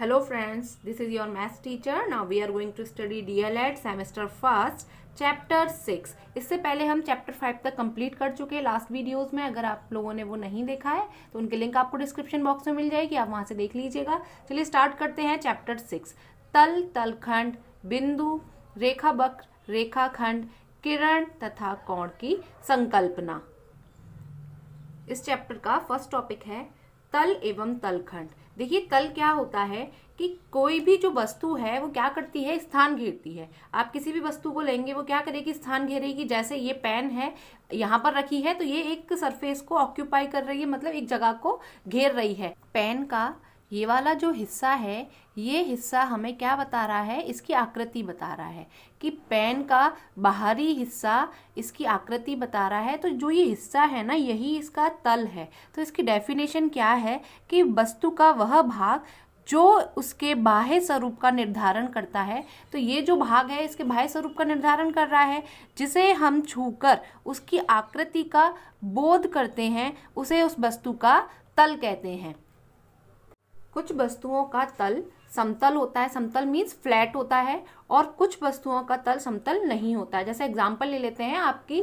Hello friends, this is your maths teacher. Now we are going to study DLED semester first chapter 6. इससे पहले हम chapter 5 तक complete कर चुके हैं लास्ट वीडियोस में. अगर आप लोगों ने वो नहीं देखा है तो उनके लिंक आपको डिस्क्रिप्शन बॉक्स में मिल जाएगी, आप वहां से देख लीजिएगा. चलिए स्टार्ट करते हैं चैप्टर 6. तल, तलखंड, बिंदु, रेखावक्र, रेखाखंड, किरण तथा कोण की संकल्पना. इस चैप्टर का फर्स्ट टॉपिक है तल एवं तलखंड. देखिए तल क्या होता है कि कोई भी जो वस्तु है वो क्या करती है, स्थान घेरती है. आप किसी भी वस्तु को लेंगे वो क्या करेगी, स्थान घेरेगी. जैसे ये पेन है यहाँ पर रखी है तो ये एक सरफेस को ऑक्यूपाई कर रही है, मतलब एक जगह को घेर रही है. पेन का ये वाला जो हिस्सा है, ये हिस्सा हमें क्या बता रहा है, इसकी आकृति बता रहा है कि पेन का बाहरी हिस्सा इसकी आकृति बता रहा है. तो जो ये हिस्सा है ना, यही इसका तल है. तो इसकी डेफिनेशन क्या है कि वस्तु का वह भाग जो उसके बाह्य स्वरूप का निर्धारण करता है. तो ये जो भाग है इसके बाह्य स्वरूप का निर्धारण कर रहा है, जिसे हम छूकर उसकी आकृति का बोध करते हैं, उसे उस वस्तु का तल कहते हैं. कुछ वस्तुओं का तल समतल होता है, समतल मीन्स फ्लैट होता है, और कुछ वस्तुओं का तल समतल नहीं होता है. जैसे एग्जांपल ले लेते हैं, आपकी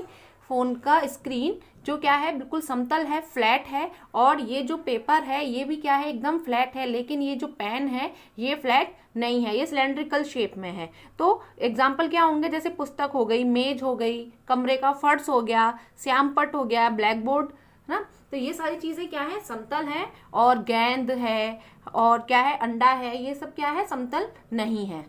फ़ोन का स्क्रीन जो क्या है, बिल्कुल समतल है, फ्लैट है, और ये जो पेपर है ये भी क्या है, एकदम फ्लैट है. लेकिन ये जो पेन है ये फ्लैट नहीं है, ये सिलेंड्रिकल शेप में है. तो एग्जाम्पल क्या होंगे, जैसे पुस्तक हो गई, मेज हो गई, कमरे का फर्श हो गया, श्यामपट्ट हो गया, ब्लैक बोर्ड ना. तो ये सारी चीजें क्या है, समतल है. और गेंद है और क्या है, अंडा है, ये सब क्या है, समतल नहीं है.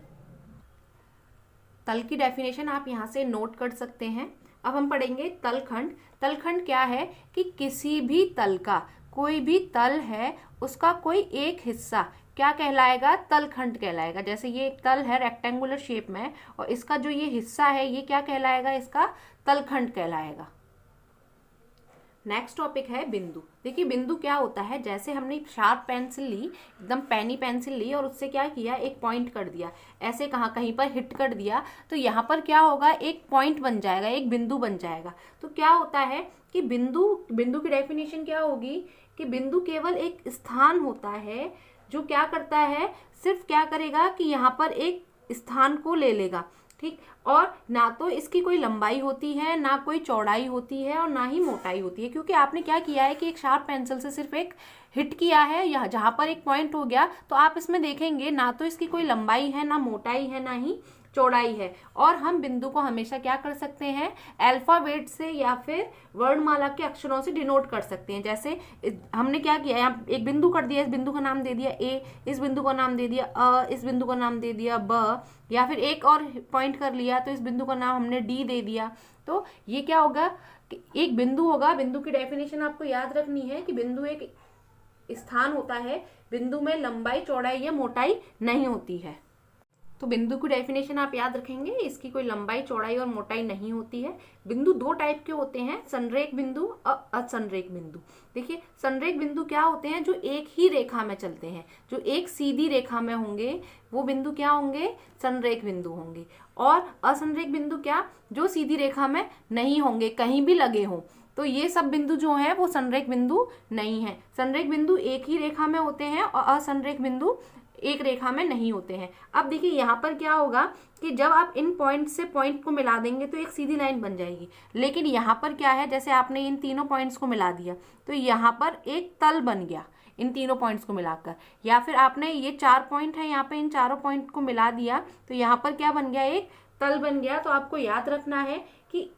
तल की डेफिनेशन आप यहाँ से नोट कर सकते हैं. अब हम पढ़ेंगे तलखंड. तलखंड क्या है कि किसी भी तल का, कोई भी तल है उसका कोई एक हिस्सा क्या कहलाएगा, तलखंड कहलाएगा. जैसे ये एक तल है रेक्टेंगुलर शेप में, और इसका जो ये हिस्सा है ये क्या कहलाएगा, इसका तलखंड कहलाएगा. नेक्स्ट टॉपिक है बिंदु. देखिए बिंदु क्या होता है, जैसे हमने शार्प पेंसिल ली, एकदम पैनी पेंसिल ली, और उससे क्या किया, एक पॉइंट कर दिया, ऐसे कहाँ कहीं पर हिट कर दिया, तो यहाँ पर क्या होगा, एक पॉइंट बन जाएगा, एक बिंदु बन जाएगा. तो क्या होता है कि बिंदु की डेफिनेशन क्या होगी कि बिंदु केवल एक स्थान होता है जो क्या करता है, सिर्फ क्या करेगा कि यहाँ पर एक स्थान को ले लेगा, ठीक. और ना तो इसकी कोई लंबाई होती है, ना कोई चौड़ाई होती है, और ना ही मोटाई होती है, क्योंकि आपने क्या किया है कि एक शार्प पेंसिल से सिर्फ एक हिट किया है, या जहां पर एक पॉइंट हो गया. तो आप इसमें देखेंगे ना तो इसकी कोई लंबाई है, ना मोटाई है, ना ही चौड़ाई है. और हम बिंदु को हमेशा क्या कर सकते हैं, अल्फाबेट से या फिर वर्णमाला के अक्षरों से डिनोट कर सकते हैं. जैसे हमने क्या किया, यहाँ एक बिंदु कर दिया, इस बिंदु का नाम दे दिया ए, इस बिंदु का नाम दे दिया अ, इस बिंदु का नाम दे दिया ब, या फिर एक और पॉइंट कर लिया तो इस बिंदु का नाम हमने डी दे दिया. तो ये क्या होगा कि एक बिंदु होगा. बिंदु की डेफिनेशन आपको याद रखनी है कि बिंदु एक स्थान होता है, बिंदु में लंबाई, चौड़ाई या मोटाई नहीं होती है. तो बिंदु की डेफिनेशन आप याद रखेंगे, इसकी कोई लंबाई, चौड़ाई और मोटाई नहीं होती है. बिंदु दो टाइप के होते हैं, संरेख बिंदु और असंरेख बिंदु. देखिए संरेख बिंदु क्या होते हैं, जो एक ही रेखा में चलते हैं, जो एक सीधी रेखा में होंगे, वो बिंदु क्या होंगे, संरेख बिंदु होंगे. और असंरेख बिंदु क्या, जो सीधी रेखा में नहीं होंगे, कहीं भी लगे हों. तो ये सब बिंदु जो है वो संरेख बिंदु नहीं है. संरेख बिंदु एक ही रेखा में होते हैं और असंरेख बिंदु एक रेखा में नहीं होते हैं. अब देखिए यहाँ पर क्या होगा कि जब आप इन पॉइंट से पॉइंट को मिला देंगे तो एक सीधी लाइन बन जाएगी. लेकिन यहाँ पर क्या है, जैसे आपने इन तीनों पॉइंट्स को मिला दिया तो यहाँ पर एक तल बन गया इन तीनों पॉइंट्स को मिलाकर. या फिर आपने ये 4 पॉइंट है, यहाँ पे इन चारों पॉइंट को मिला दिया तो यहाँ पर क्या बन गया, एक तल बन गया. तो आपको याद रखना है कि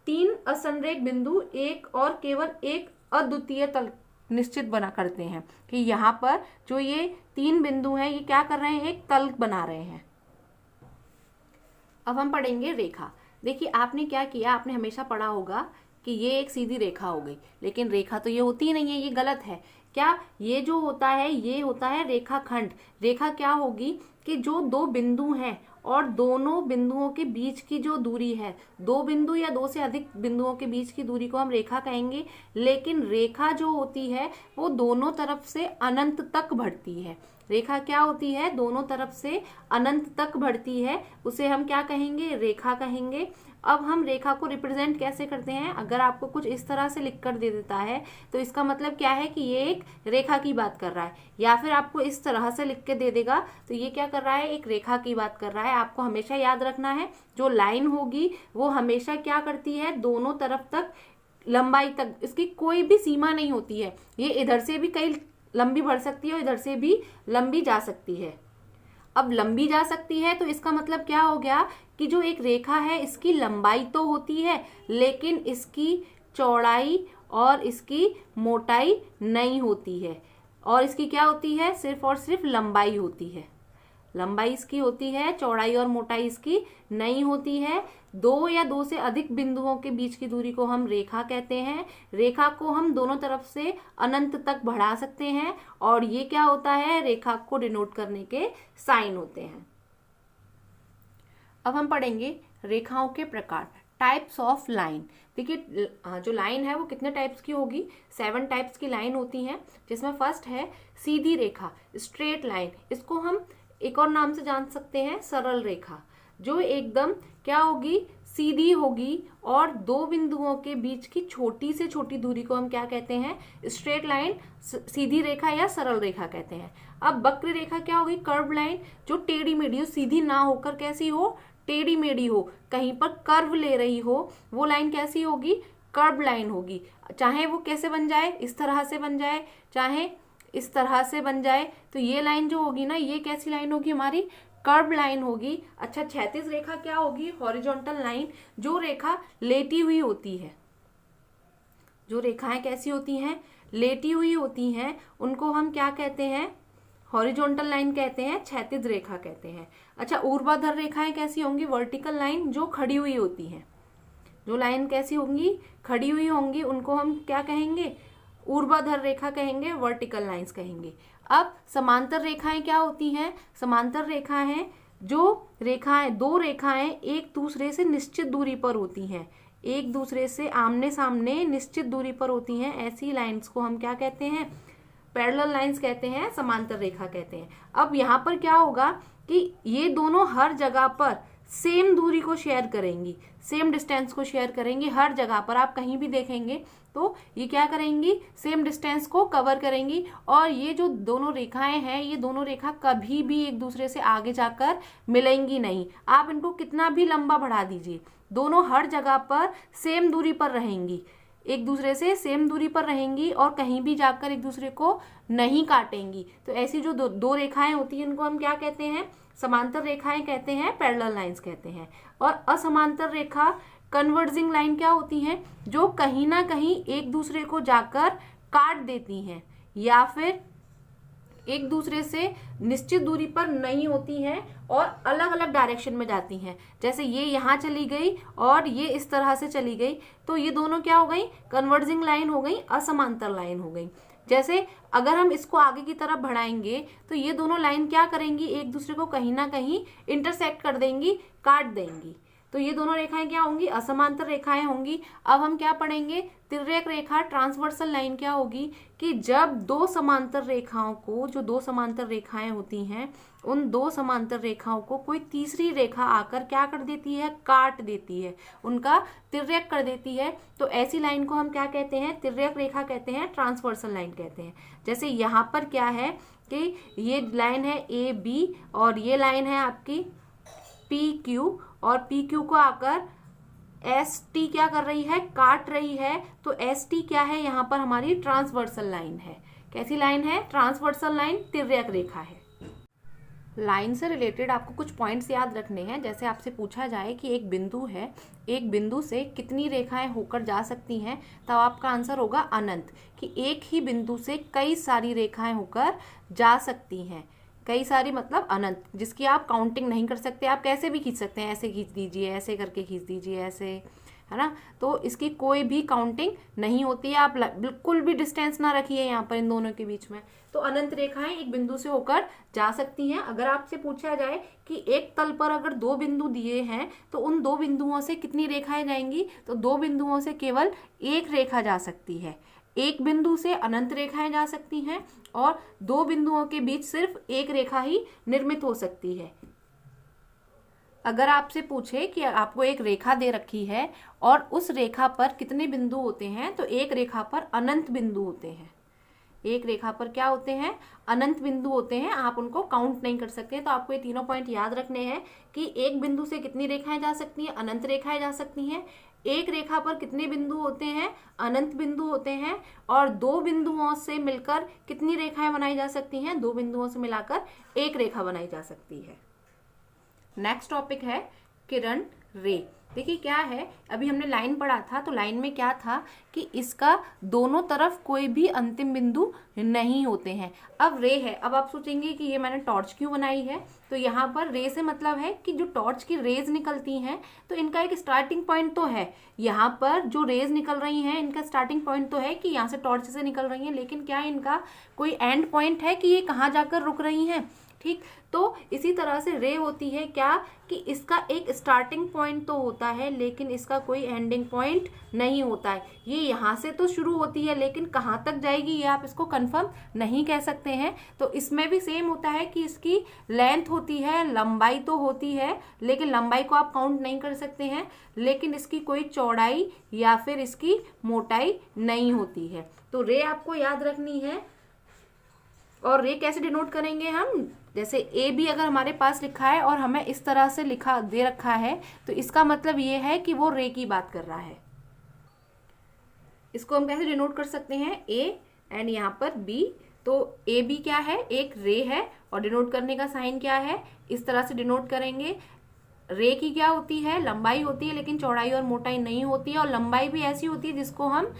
3 असंरेख बिंदु एक और केवल एक अद्वितीय तल निश्चित बना करते हैं कि यहाँ पर जो ये 3 बिंदु हैं ये क्या कर रहे हैं, एक तल बना रहे हैं. अब हम पढ़ेंगे रेखा. देखिए आपने क्या किया, आपने हमेशा पढ़ा होगा कि ये एक सीधी रेखा हो गई, लेकिन रेखा तो ये होती ही नहीं है, ये गलत है. क्या, ये जो होता है ये होता है रेखाखंड. रेखा क्या होगी कि जो दो बिंदु हैं और दोनों बिंदुओं के बीच की जो दूरी है, दो बिंदु या दो से अधिक बिंदुओं के बीच की दूरी को हम रेखा कहेंगे. लेकिन रेखा जो होती है वो दोनों तरफ से अनंत तक बढ़ती है. रेखा क्या होती है, दोनों तरफ से अनंत तक बढ़ती है, उसे हम क्या कहेंगे, रेखा कहेंगे. अब हम रेखा को रिप्रेजेंट कैसे करते हैं, अगर आपको कुछ इस तरह से लिख कर दे देता है तो इसका मतलब क्या है कि ये एक रेखा की बात कर रहा है, या फिर आपको इस तरह से लिख के दे देगा तो ये क्या कर रहा है, एक रेखा की बात कर रहा है। आपको हमेशा याद रखना है जो लाइन होगी वो हमेशा क्या करती है, दोनों तरफ तक लंबाई तक, इसकी कोई भी सीमा नहीं होती है। ये इधर से भी कई लंबी बढ़ सकती है और इधर से भी लंबी जा सकती है। अब लंबी जा सकती है तो इसका मतलब क्या हो गया कि जो एक रेखा है इसकी लंबाई तो होती है लेकिन इसकी चौड़ाई और इसकी मोटाई नहीं होती है, और इसकी क्या होती है, सिर्फ और सिर्फ लंबाई होती है। लंबाई इसकी होती है, चौड़ाई और मोटाई इसकी नहीं होती है। दो या दो से अधिक बिंदुओं के बीच की दूरी को हम रेखा कहते हैं। रेखा को हम दोनों तरफ से अनंत तक बढ़ा सकते हैं और ये क्या होता है, रेखा को डिनोट करने के साइन होते हैं। अब हम पढ़ेंगे रेखाओं के प्रकार, टाइप्स ऑफ लाइन। देखिए जो लाइन है वो कितने टाइप्स की होगी, 7 टाइप्स की लाइन होती हैं, जिसमें फर्स्ट है सीधी रेखा, स्ट्रेट लाइन। इसको हम एक और नाम से जान सकते हैं, सरल रेखा, जो एकदम क्या होगी, सीधी होगी और दो बिंदुओं के बीच की छोटी से छोटी दूरी को हम क्या कहते हैं, स्ट्रेट लाइन, सीधी रेखा या सरल रेखा कहते हैं। अब वक्र रेखा क्या होगी, कर्व लाइन, जो टेढ़ी मेढ़ी हो, सीधी ना होकर कैसी हो, टेढ़ी मेढ़ी हो, कहीं पर कर्व ले रही हो, वो लाइन कैसी होगी, कर्व लाइन होगी। चाहे वो कैसे बन जाए, इस तरह से बन जाए, चाहे इस तरह से बन जाए, तो ये लाइन जो होगी ना, ये कैसी लाइन होगी, हमारी कर्व लाइन होगी। अच्छा, क्षैतिज रेखा क्या होगी, हॉरिजॉन्टल लाइन, जो रेखा लेटी हुई होती है। जो रेखाएं कैसी होती हैं, लेटी हुई होती हैं, उनको हम क्या कहते हैं, हॉरिजॉन्टल लाइन कहते हैं, क्षैतिज रेखा कहते हैं। अच्छा, ऊर्ध्वाधर रेखाएं कैसी होंगी, वर्टिकल लाइन, जो खड़ी हुई होती हैं। जो लाइन कैसी होंगी, खड़ी हुई होंगी, उनको हम क्या कहेंगे, ऊर्ध्वाधर रेखा कहेंगे, वर्टिकल लाइंस कहेंगे। अब समांतर रेखाएं क्या होती हैं, समांतर रेखाएं हैं जो रेखाएं, दो रेखाएं एक दूसरे से निश्चित दूरी पर होती हैं, एक दूसरे से आमने सामने निश्चित दूरी पर होती हैं, ऐसी लाइंस को हम क्या कहते हैं, पैरेलल लाइंस कहते हैं, समांतर रेखा कहते हैं। अब यहाँ पर क्या होगा कि ये दोनों हर जगह पर सेम दूरी को शेयर करेंगी, सेम डिस्टेंस को शेयर करेंगी, हर जगह पर आप कहीं भी देखेंगे तो ये क्या करेंगी, सेम डिस्टेंस को कवर करेंगी। और ये जो दोनों रेखाएं हैं, ये दोनों रेखा कभी भी एक दूसरे से आगे जाकर मिलेंगी नहीं। आप इनको कितना भी लंबा बढ़ा दीजिए, दोनों हर जगह पर सेम दूरी पर रहेंगी, एक दूसरे से सेम दूरी पर रहेंगी और कहीं भी जाकर एक दूसरे को नहीं काटेंगी। तो ऐसी जो दो रेखाएं होती हैं, इनको हम क्या कहते हैं, समांतर रेखाएं कहते हैं, पैरेलल लाइंस कहते हैं। और असमांतर रेखा, कन्वर्जिंग लाइन क्या होती हैं, जो कहीं ना कहीं एक दूसरे को जाकर काट देती हैं या फिर एक दूसरे से निश्चित दूरी पर नहीं होती हैं और अलग अलग डायरेक्शन में जाती हैं। जैसे ये यहाँ चली गई और ये इस तरह से चली गई, तो ये दोनों क्या हो गई, कन्वर्जिंग लाइन हो गई, असमांतर लाइन हो गई। जैसे अगर हम इसको आगे की तरफ बढ़ाएंगे तो ये दोनों लाइन क्या करेंगी, एक दूसरे को कहीं ना कहीं इंटरसेक्ट कर देंगी, काट देंगी। तो ये दोनों रेखाएं क्या होंगी, असमांतर रेखाएं होंगी। अब हम क्या पढ़ेंगे, तिर्यक रेखा, ट्रांसवर्सल लाइन क्या होगी कि जब दो समांतर रेखाओं को, जो दो समांतर रेखाएं होती हैं, उन दो समांतर रेखाओं को कोई तीसरी रेखा आकर क्या कर देती है, काट देती है, उनका तिर्यक कर देती है। तो ऐसी लाइन को हम क्या कहते हैं, तिर्यक रेखा कहते हैं, ट्रांसवर्सल लाइन कहते हैं। जैसे यहाँ पर क्या है कि ये लाइन है ए बी और ये लाइन है आपकी पी क्यू, और पी क्यू को आकर एस टी क्या कर रही है, काट रही है। तो एस टी क्या है, यहाँ पर हमारी ट्रांसवर्सल लाइन है। कैसी लाइन है, ट्रांसवर्सल लाइन, तिर्यक रेखा है। लाइन से रिलेटेड आपको कुछ पॉइंट्स याद रखने हैं। जैसे आपसे पूछा जाए कि एक बिंदु है, एक बिंदु से कितनी रेखाएं होकर जा सकती हैं, तब आपका आंसर होगा अनंत, कि एक ही बिंदु से कई सारी रेखाएं होकर जा सकती हैं। कई सारी मतलब अनंत, जिसकी आप काउंटिंग नहीं कर सकते, आप कैसे भी खींच सकते हैं, ऐसे खींच दीजिए, ऐसे करके खींच दीजिए, ऐसे, है ना। तो इसकी कोई भी काउंटिंग नहीं होती है। आप बिल्कुल भी डिस्टेंस ना रखिए यहाँ पर इन दोनों के बीच में। तो अनंत रेखाएं एक बिंदु से होकर जा सकती हैं। अगर आपसे पूछा जाए कि एक तल पर अगर दो बिंदु दिए हैं तो उन दो बिंदुओं से कितनी रेखाएं जाएंगी, तो दो बिंदुओं से केवल एक रेखा जा सकती है। एक बिंदु से अनंत रेखाएं जा सकती हैं और दो बिंदुओं के बीच सिर्फ एक रेखा ही निर्मित हो सकती है। अगर आपसे पूछे कि आपको एक रेखा दे रखी है और उस रेखा पर कितने बिंदु होते हैं, तो एक रेखा पर अनंत बिंदु होते हैं। एक रेखा पर क्या होते हैं? अनंत बिंदु होते हैं, आप उनको काउंट नहीं कर सकते। तो आपको ये तीनों पॉइंट याद रखने हैं कि एक बिंदु से कितनी रेखाएं जा सकती हैं? अनंत रेखाएं जा सकती हैं। एक रेखा पर कितने बिंदु होते हैं? अनंत बिंदु होते हैं। और दो बिंदुओं से मिलकर कितनी रेखाएं बनाई जा सकती हैं? दो बिंदुओं से मिलाकर एक रेखा बनाई जा सकती है। नेक्स्ट टॉपिक है किरण रे। देखिए क्या है, अभी हमने लाइन पढ़ा था, तो लाइन में क्या था कि इसका दोनों तरफ कोई भी अंतिम बिंदु नहीं होते हैं। अब रे है, अब आप सोचेंगे कि ये मैंने टॉर्च क्यों बनाई है, तो यहाँ पर रे से मतलब है कि जो टॉर्च की रेज निकलती हैं तो इनका एक स्टार्टिंग पॉइंट तो है। यहाँ पर जो रेज निकल रही हैं इनका स्टार्टिंग पॉइंट तो है कि यहाँ से टॉर्च से निकल रही हैं, लेकिन क्या इनका कोई एंड पॉइंट है कि ये कहाँ जाकर रुक रही हैं? ठीक, तो इसी तरह से रे होती है क्या कि इसका एक स्टार्टिंग पॉइंट तो होता है लेकिन इसका कोई एंडिंग पॉइंट नहीं होता है। ये यहाँ से तो शुरू होती है लेकिन कहाँ तक जाएगी ये आप इसको कंफर्म नहीं कह सकते हैं। तो इसमें भी सेम होता है कि इसकी लेंथ होती है, लंबाई तो होती है, लेकिन लंबाई को आप काउंट नहीं कर सकते हैं, लेकिन इसकी कोई चौड़ाई या फिर इसकी मोटाई नहीं होती है। तो रे आपको याद रखनी है। और रे कैसे डिनोट करेंगे हम? जैसे ए बी अगर हमारे पास लिखा है और हमें इस तरह से लिखा दे रखा है तो इसका मतलब ये है कि वो रे की बात कर रहा है। इसको हम कैसे डिनोट कर सकते हैं? ए एंड यहाँ पर बी, तो ए बी क्या है? एक रे है और डिनोट करने का साइन क्या है? इस तरह से डिनोट करेंगे। रे की क्या होती है? लंबाई होती है लेकिन चौड़ाई और मोटाई नहीं होती है, और लंबाई भी ऐसी होती है जिसको हम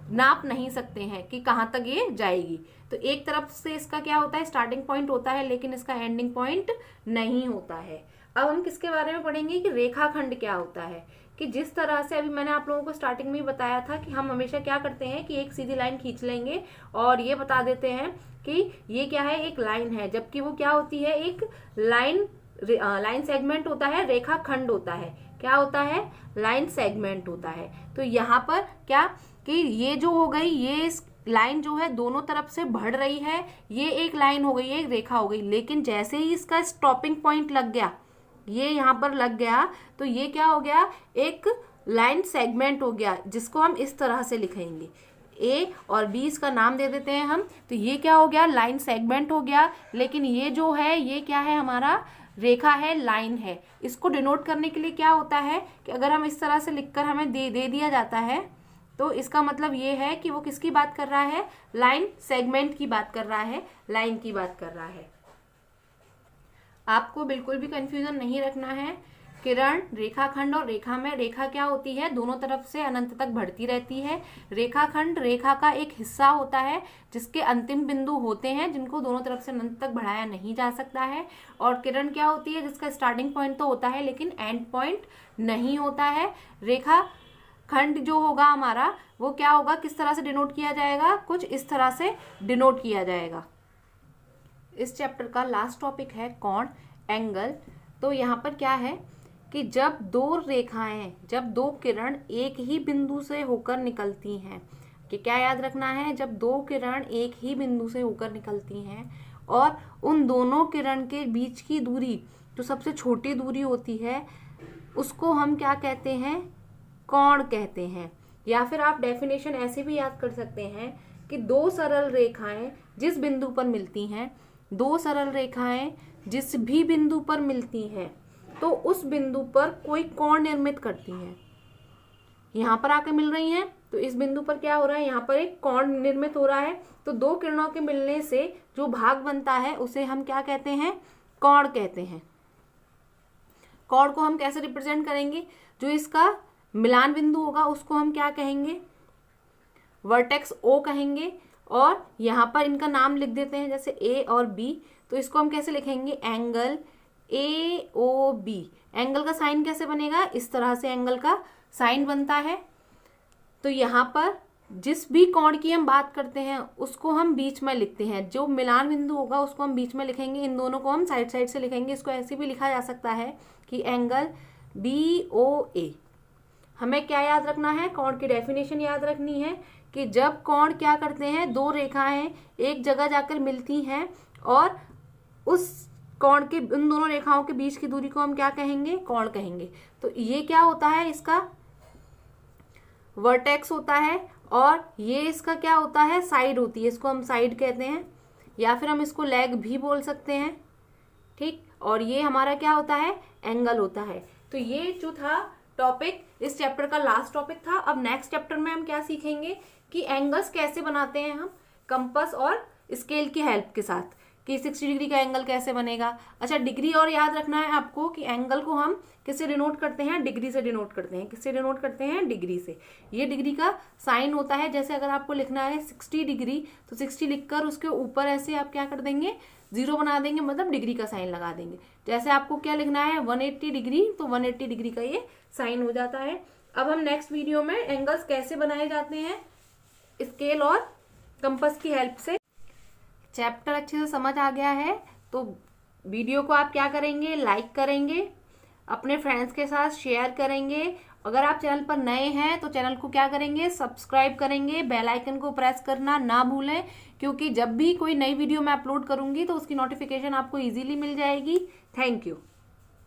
नाप नहीं सकते हैं कि कहाँ तक ये जाएगी। तो एक तरफ से इसका क्या होता है? स्टार्टिंग पॉइंट होता है लेकिन इसका एंडिंग पॉइंट नहीं होता है। अब हम किसके बारे में पढ़ेंगे कि रेखाखंड क्या होता है। कि जिस तरह से अभी मैंने आप लोगों को स्टार्टिंग में ही बताया था कि हम हमेशा क्या करते हैं कि एक सीधी लाइन खींच लेंगे और ये बता देते हैं कि ये क्या है? एक लाइन है, जबकि वो क्या होती है? एक लाइन सेगमेंट होता है, रेखाखंड होता है। क्या होता है? लाइन सेगमेंट होता है। तो यहाँ पर क्या कि ये जो हो गई, ये लाइन जो है दोनों तरफ से बढ़ रही है, ये एक लाइन हो गई, ये एक रेखा हो गई, लेकिन जैसे ही इसका स्टॉपिंग पॉइंट लग गया, ये यहाँ पर लग गया, तो ये क्या हो गया? एक लाइन सेगमेंट हो गया, जिसको हम इस तरह से लिखेंगे। ए और बी इसका नाम दे देते हैं हम। तो ये क्या हो गया? लाइन सेगमेंट हो गया। लेकिन ये जो है ये क्या है? हमारा रेखा है, लाइन है। इसको डिनोट करने के लिए क्या होता है कि अगर हम इस तरह से लिखकर हमें दे दिया जाता है तो इसका मतलब ये है कि वो किसकी बात कर रहा है? लाइन सेगमेंट की बात कर रहा है, लाइन की बात कर रहा है। आपको बिल्कुल भी कंफ्यूजन नहीं रखना है। किरण, रेखाखंड और रेखा में रेखा क्या होती है? दोनों तरफ से अनंत तक बढ़ती रहती है। रेखाखंड रेखा का एक हिस्सा होता है जिसके अंतिम बिंदु होते हैं, जिनको दोनों तरफ से अनंत तक बढ़ाया नहीं जा सकता है। और किरण क्या होती है? जिसका स्टार्टिंग पॉइंट तो होता है लेकिन एंड पॉइंट नहीं होता है। रेखा खंड जो होगा हमारा वो क्या होगा? किस तरह से डिनोट किया जाएगा? कुछ इस तरह से डिनोट किया जाएगा। इस चैप्टर का लास्ट टॉपिक है कोण, एंगल। तो यहाँ पर क्या है कि जब दो रेखाएं, जब दो किरण एक ही बिंदु से होकर निकलती हैं, कि क्या याद रखना है? जब दो किरण एक ही बिंदु से होकर निकलती हैं और उन दोनों किरण के बीच की दूरी जो सबसे छोटी दूरी होती है उसको हम क्या कहते हैं? कोण कहते हैं। या फिर आप डेफिनेशन ऐसे भी याद कर सकते हैं कि दो सरल रेखाएं जिस बिंदु पर मिलती हैं, दो सरल रेखाएं जिस भी बिंदु पर मिलती हैं तो उस बिंदु पर कोई कोण निर्मित करती हैं। यहाँ पर आके मिल रही हैं तो इस बिंदु पर क्या हो रहा है? यहाँ पर एक कोण निर्मित हो रहा है। तो दो किरणों के मिलने से जो भाग बनता है उसे हम क्या कहते हैं? कोण कहते हैं। कोण को हम कैसे रिप्रेजेंट करेंगे? जो इसका मिलान बिंदु होगा उसको हम क्या कहेंगे? वर्टेक्स ओ कहेंगे। और यहाँ पर इनका नाम लिख देते हैं, जैसे ए और बी, तो इसको हम कैसे लिखेंगे? Angle A O B. Angle का साइन कैसे बनेगा? इस तरह से एंगल का साइन बनता है। तो यहाँ पर जिस भी कोण की हम बात करते हैं उसको हम बीच में लिखते हैं। जो मिलान बिंदु होगा उसको हम बीच में लिखेंगे, इन दोनों को हम साइड साइड से लिखेंगे। इसको ऐसे भी लिखा जा सकता है कि एंगल बी ओ ए। हमें क्या याद रखना है? कोण की डेफिनेशन याद रखनी है कि जब कोण क्या करते हैं? दो रेखाएं एक जगह जाकर मिलती हैं और उस कोण के, उन दोनों रेखाओं के बीच की दूरी को हम क्या कहेंगे, कोण कहेंगे। तो ये क्या होता है, इसका वर्टेक्स होता है, और ये इसका क्या होता है, साइड होती है, इसको हम साइड कहते हैं, या फिर हम इसको लेग भी बोल सकते हैं, ठीक। और ये हमारा क्या होता है, एंगल होता है। तो ये जो था टॉपिक इस चैप्टर का लास्ट टॉपिक था। अब नेक्स्ट चैप्टर में हम क्या सीखेंगे कि एंगल्स कैसे बनाते हैं हम कंपास और स्केल की हेल्प के साथ, कि 60 डिग्री का एंगल कैसे बनेगा। अच्छा, डिग्री और याद रखना है आपको कि एंगल को हम किससे डिनोट करते हैं, डिग्री से डिनोट करते हैं। किससे डिनोट करते हैं, डिग्री से। ये डिग्री का साइन होता है। जैसे अगर आपको लिखना है 60 डिग्री, तो 60 लिखकर उसके ऊपर ऐसे आप क्या कर देंगे, 0 बना देंगे, मतलब डिग्री का साइन लगा देंगे। जैसे आपको क्या लिखना है 180 डिग्री, तो 180 डिग्री का ये साइन हो जाता है। अब हम नेक्स्ट वीडियो में एंगल्स कैसे बनाए जाते हैं स्केल और कंपास की हेल्प से। चैप्टर अच्छे से समझ आ गया है तो वीडियो को आप क्या करेंगे, लाइक करेंगे, अपने फ्रेंड्स के साथ शेयर करेंगे। अगर आप चैनल पर नए हैं तो चैनल को क्या करेंगे, सब्सक्राइब करेंगे, बेल आइकन को प्रेस करना ना भूलें, क्योंकि जब भी कोई नई वीडियो मैं अपलोड करूंगी तो उसकी नोटिफिकेशन आपको इजीली मिल जाएगी। Thank you.